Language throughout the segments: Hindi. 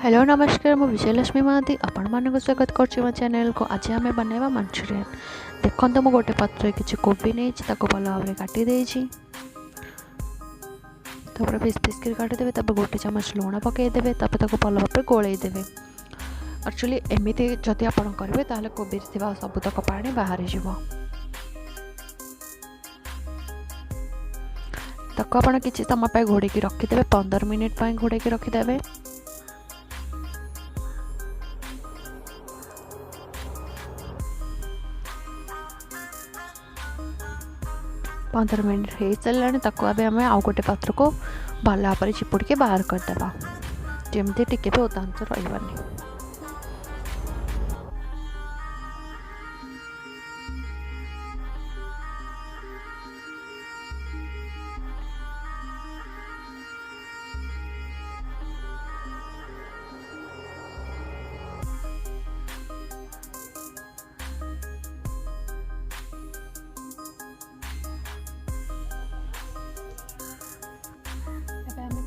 हेलो नमस्कार मु विजयलक्ष्मी महादी आपण मानक स्वागत करछि मो चैनल को। आज आम बनवा मंचूरियन। देखो मु गोटे पत्र किसी कोबी नहीं भल भाव काटी देछि। तापर पीस पीस कर काटिदेवे। तापर गोटे चमच लुण पकईदेवे। तापर भल भाव गोलईदेवे। एक्चुअली एमती जदि आप करेंगे ताहले कोबी सबुतक पानी बाहरी जीव। ताको आप किसी समय घोड़े रखीदे 15 मिनिट घोड़े रखीदे। 15 मिनट हो सारे ताको आम आउ गोटे पात्र को भल भाव चिपुड़ के बाहर करदे जमती टिके भी ओदा अंश रही।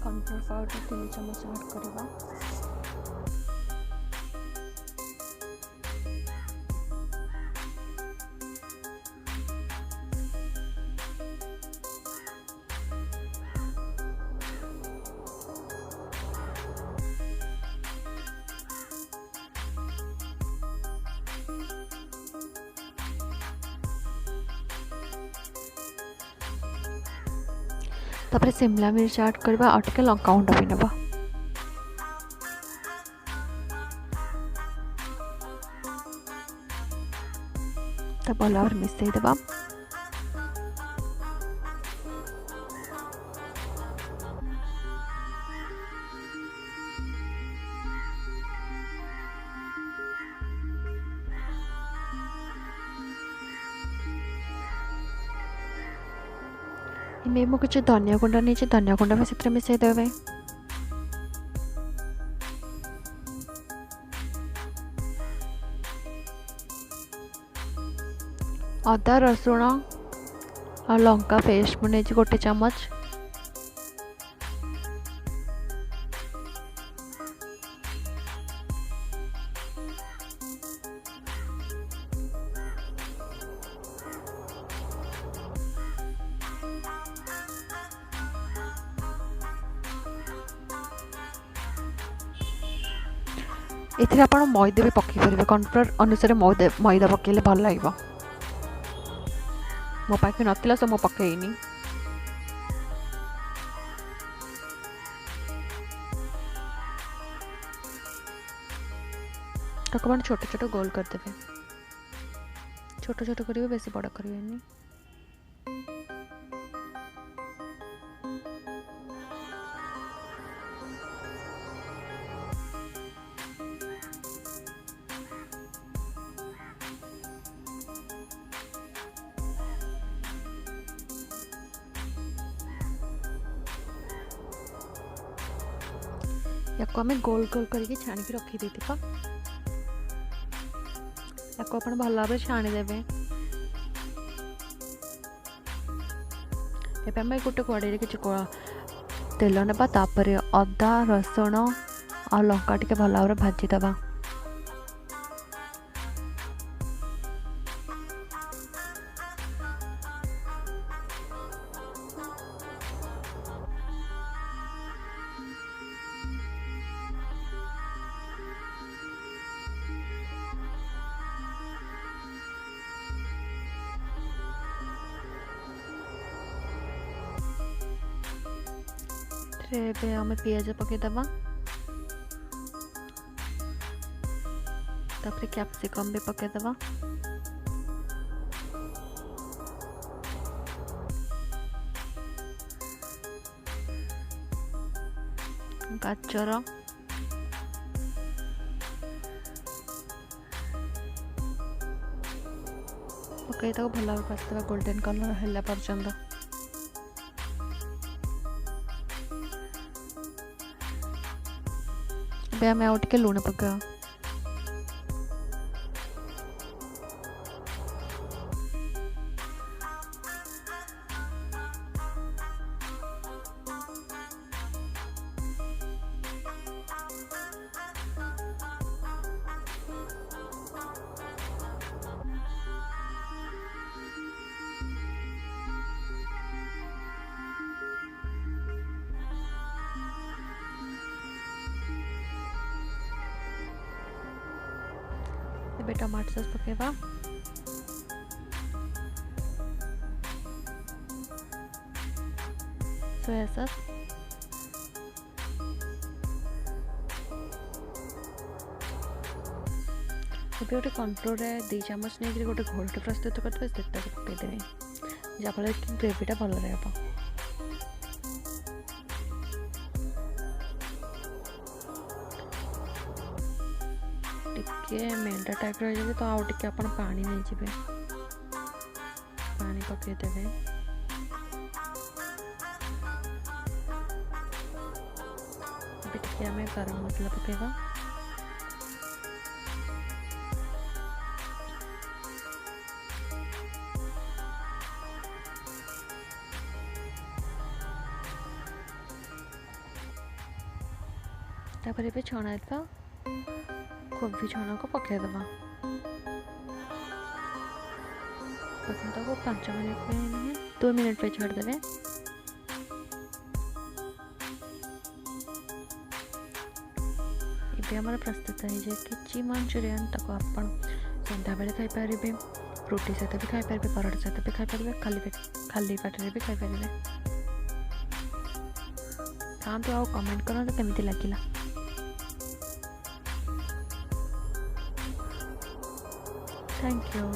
कॉर्नफ्लोर पाउडर 3 चम्मच ऐड करवा। तापर शिमला मिर्च ऐड करवा और टिके लंका गुंड भी नवा। तो भल भाव मिसई देवा। मैं कुछ धनिया गुंड नहीं धनिया गुंड भी से मिसई देवे। अदा रसुण और लंका पेस्ट मुझे गोटे चम्मच। एथिरे आपण मैदा भी पकई पारे। कॉर्नफ्लोर अनुसार मैदा पकेले भल लगे। मो पाखे नथिला सो मो पकईनी। ताको छोट छोट गोल करदेवे। छोट छोट करेंगे बेसी बड़ करेंगे। या आम गोल गोल करके छाणिक रखी या भल भाव छाणीदे। एम गोटे कड़े कि तेल ना तापर अदा रसुण और लंका टे भल भाव भाजीदे। आम पियाज पकईदे। तापर कैप्सिकम भी पकईदे। गाजर पकई भल भाव भाजदे गोल्डन कलर है पर्यंत। आम आउ टे लुण पका। ଏବେ ଟମାଟୋ ସସ୍ ପକାଇବା। ସୋୟା ସସ୍, ଏବେ ଗୋଟେ କର୍ଣ୍ଣଫ୍ଲୋରରେ 2 ଚାମଚ ନେଇକି ଗୋଟେ ଘୋଳଟେ ପ୍ରସ୍ତୁତ କରିଦେବେ, ସେଟାକୁ ପକାଇଦେବେ ଯାହାଫଳରେ କି ଗ୍ରେଭିଟା ଭଲରେ ହେବ। ଟିକେ ମେଲ୍ଟା ଟାଇପ୍ର ହେଇଯିବ ତ ଆଉ ଟିକେ ଆପଣ ପାଣି ନେଇଯିବେ, ପାଣି ପକାଇଦେବେ। ଏବେ ଟିକେ ଆମେ ଗରମ ମସଲା ପକାଇବା। तापर ये छणा था कोबी छणा को पकईदबा, पकईदा को 5 मिनट पे 2 मिनट पे छाड़देवे। ये आम प्रस्तुत हो जाए कि मंचूरियन ताको आपण सन्ध्या बेले खाई पारे, रोटी सहित भी खाई पारे, पराठा सहित भी खाई पारे, खाली पेटरे भी खाई पारे। खातु आ कमेंट करूँ केमती लगिला। Thank you.